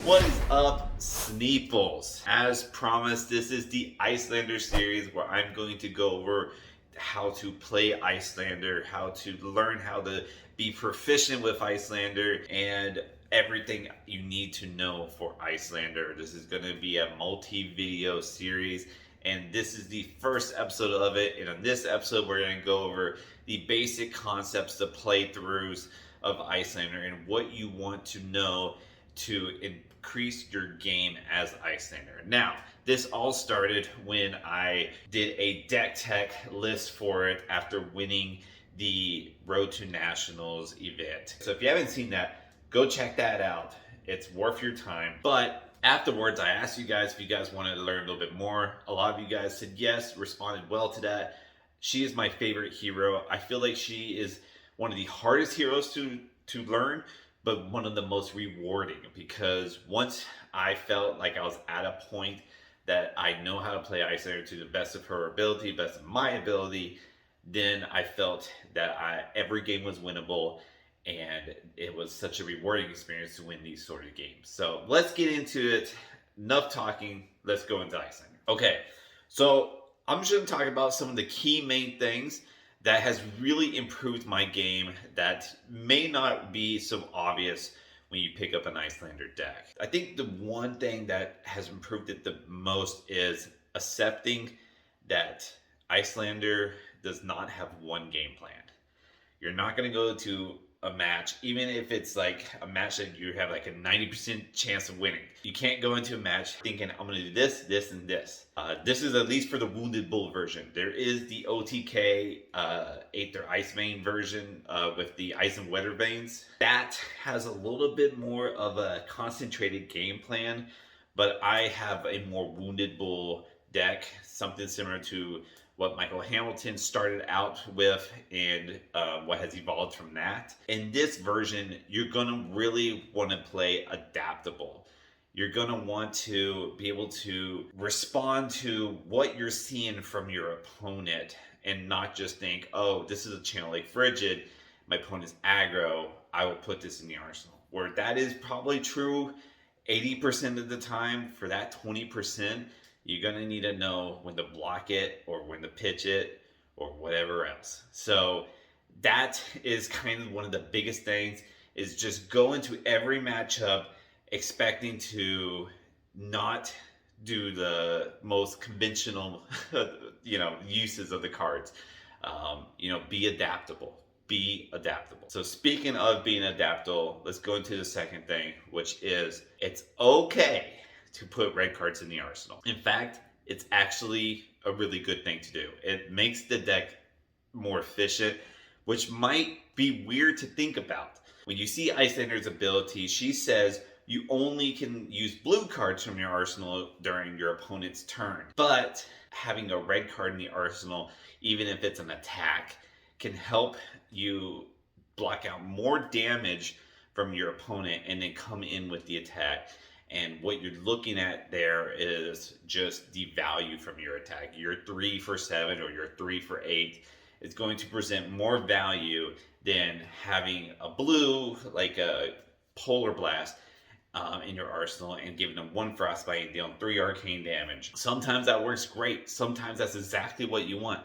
What is up, Sneeples? As promised, this is the Iyslander series where I'm going to go over how to play Iyslander, how to learn how to be proficient with Iyslander, and everything you need to know for Iyslander. This is going to be a multi-video series, and this is the first episode of it. And in this episode, we're going to go over the basic concepts, the playthroughs of Iyslander, and what you want to know to increase your game as Iyslander. Now, this all started when I did a deck tech list for it after winning the Road to Nationals event. So if you haven't seen that, go check that out. It's worth your time. But afterwards, I asked you guys if you guys wanted to learn a little bit more. A lot of you guys said yes, responded well to that. She is my favorite hero. I feel like she is one of the hardest heroes to learn, but one of the most rewarding, because once I felt like I was at a point that I know how to play Iyslander to the best of her ability, best of my ability, then I felt that every game was winnable, and it was such a rewarding experience to win these sort of games. So let's get into it. Enough talking. Let's go into Iyslander. Okay, so I'm just going to talk about some of the key main things that has really improved my game that may not be so obvious when you pick up an Iyslander deck. I think the one thing that has improved it the most is accepting that Iyslander does not have one game plan. You're not going to go to a match, even if it's like a match that you have like a 90% chance of winning. You can't go into a match thinking, I'm going to do this, this, and this. This is at least for the Wounded Bull version. There is the OTK Aether Ice Vein version with the Ice and Weather Veins. That has a little bit more of a concentrated game plan, but I have a more Wounded Bull deck, something similar to what Michael Hamilton started out with and what has evolved from that. In this version, you're gonna really wanna play adaptable. You're gonna want to be able to respond to what you're seeing from your opponent and not just think, oh, this is a channel like Frigid, my opponent's aggro, I will put this in the arsenal. Where that is probably true 80% of the time. For that 20%, you're going to need to know when to block it or when to pitch it or whatever else. So that is kind of one of the biggest things, is just go into every matchup expecting to not do the most conventional uses of the cards. Be adaptable. Be adaptable. So speaking of being adaptable, let's go into the second thing, which is it's okay to put red cards in the arsenal. In fact, it's actually a really good thing to do. It makes the deck more efficient, which might be weird to think about. When you see Iyslander's ability, she says you only can use blue cards from your arsenal during your opponent's turn. But having a red card in the arsenal, even if it's an attack, can help you block out more damage from your opponent and then come in with the attack. And what you're looking at there is just the value from your attack. Your 3 for 7 or your 3 for 8 is going to present more value than having a blue, like a Polar Blast, in your arsenal and giving them 1 Frostbite and dealing 3 arcane damage. Sometimes that works great. Sometimes that's exactly what you want.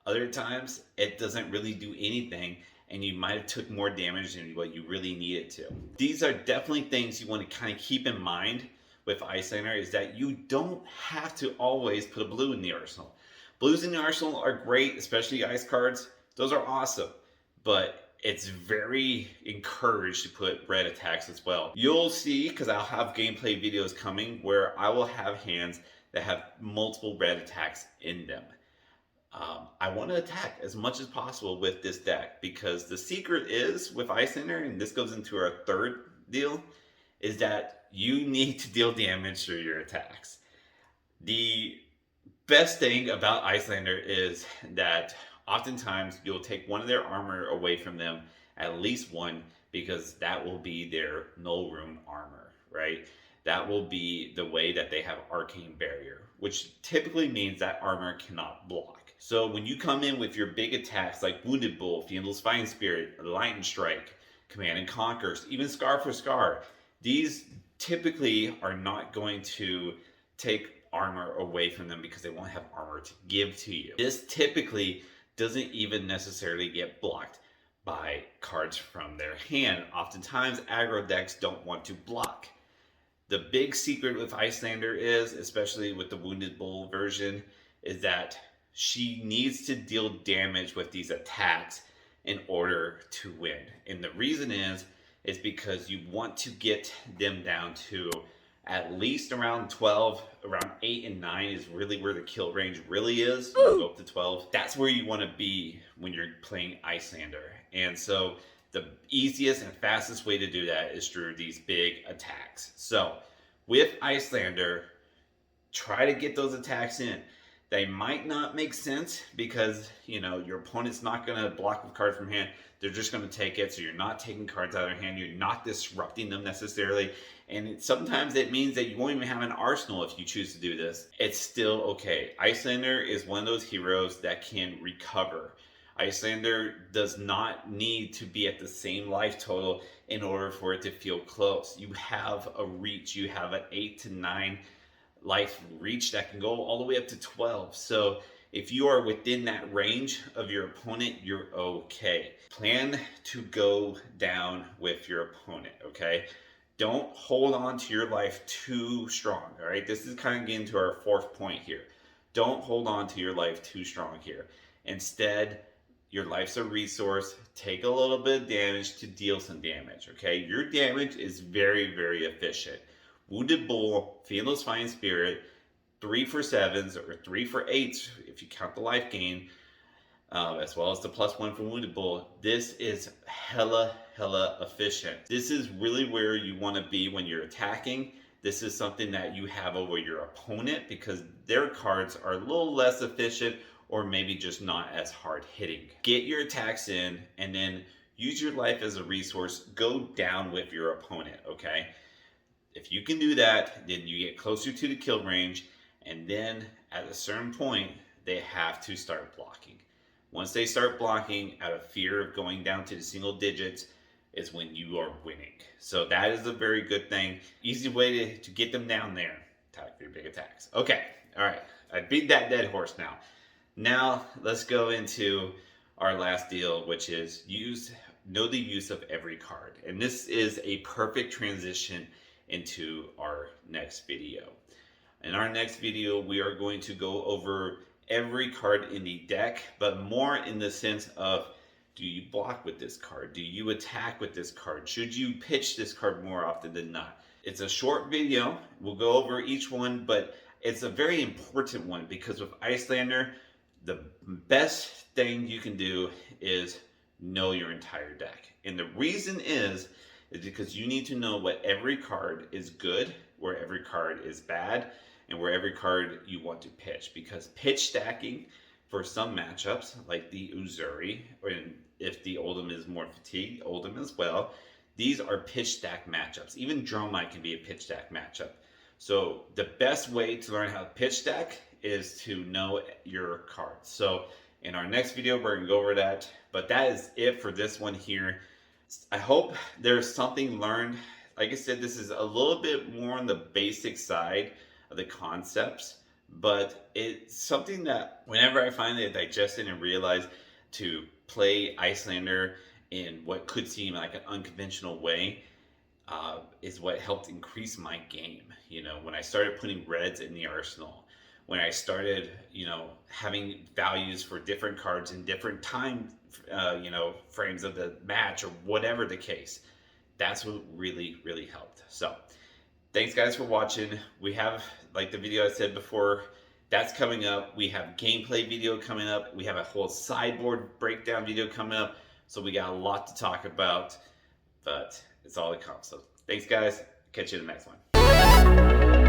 Other times, it doesn't really do anything, and you might have took more damage than what you really needed to. These are definitely things you want to kind of keep in mind with Iyslander, is that you don't have to always put a blue in the arsenal. Blues in the arsenal are great, especially ice cards. Those are awesome, but it's very encouraged to put red attacks as well. You'll see, because I'll have gameplay videos coming where I will have hands that have multiple red attacks in them. I want to attack as much as possible with this deck, because the secret is with Iyslander, and this goes into our third deal, is that you need to deal damage through your attacks. The best thing about Iyslander is that oftentimes you'll take one of their armor away from them, at least one, because that will be their null rune armor, right? That will be the way that they have arcane barrier, which typically means that armor cannot block. So when you come in with your big attacks like Wounded Bull, Fiendl's Fighting Spirit, Lightning Strike, Command and Conquer, even Scar for Scar, these typically are not going to take armor away from them because they won't have armor to give to you. This typically doesn't even necessarily get blocked by cards from their hand. Oftentimes aggro decks don't want to block. The big secret with Iyslander is, especially with the Wounded Bull version, is that she needs to deal damage with these attacks in order to win. And the reason is because you want to get them down to at least around 12, around 8 and 9 is really where the kill range really is. You go up to 12. That's where you want to be when you're playing Iyslander. And so the easiest and fastest way to do that is through these big attacks. So with Iyslander, try to get those attacks in. They might not make sense because, you know, your opponent's not going to block with cards from hand. They're just going to take it. So you're not taking cards out of their hand. You're not disrupting them necessarily. And sometimes it means that you won't even have an arsenal if you choose to do this. It's still okay. Iyslander is one of those heroes that can recover. Iyslander does not need to be at the same life total in order for it to feel close. You have a reach. You have an 8 to 9 life reach that can go all the way up to 12. So if you are within that range of your opponent, you're okay. Plan to go down with your opponent, okay? Don't hold on to your life too strong, all right? This is kind of getting to our fourth point here. Don't hold on to your life too strong here. Instead, your life's a resource. Take a little bit of damage to deal some damage, okay? Your damage is very, very efficient. Wounded Bull, Fiendless Fine Spirit, 3 for 7s or 3 for 8s if you count the life gain, as well as the +1 from Wounded Bull. This is hella efficient. This is really where you want to be when you're attacking. This is something that you have over your opponent because their cards are a little less efficient or maybe just not as hard hitting. Get your attacks in and then use your life as a resource. Go down with your opponent, okay? If you can do that, then you get closer to the kill range, and then at a certain point, they have to start blocking. Once they start blocking out of fear of going down to the single digits is when you are winning. So that is a very good thing. Easy way to get them down there. Attack for your big attacks. Okay, all right. I beat that dead horse now. Now let's go into our last deal, which is know the use of every card. And this is a perfect transition into our next video. In our next video, we are going to go over every card in the deck, but more in the sense of, do you block with this card? Do you attack with this card? Should you pitch this card more often than not? It's a short video. We'll go over each one, but it's a very important one because with Iyslander, the best thing you can do is know your entire deck. And the reason is because you need to know what every card is good, where every card is bad, and where every card you want to pitch. Because pitch stacking for some matchups, like the Uzuri, or if the Oldhim is more fatigued, Oldhim as well, these are pitch stack matchups. Even Dromite can be a pitch stack matchup. So the best way to learn how to pitch stack is to know your cards. So in our next video, we're gonna go over that. But that is it for this one here. I hope there's something learned. Like I said, this is a little bit more on the basic side of the concepts, but it's something that whenever I finally digest it and realize to play Iyslander in what could seem like an unconventional way, is what helped increase my game. You know, when I started putting reds in the arsenal, when I started, you know, having values for different cards in different time, you know, frames of the match or whatever the case, that's what really helped. So thanks guys for watching. We have, like the video I said before, that's coming up. We have gameplay video coming up. We have a whole sideboard breakdown video coming up. So we got a lot to talk about, but it's all to come. So thanks guys. Catch you in the next one.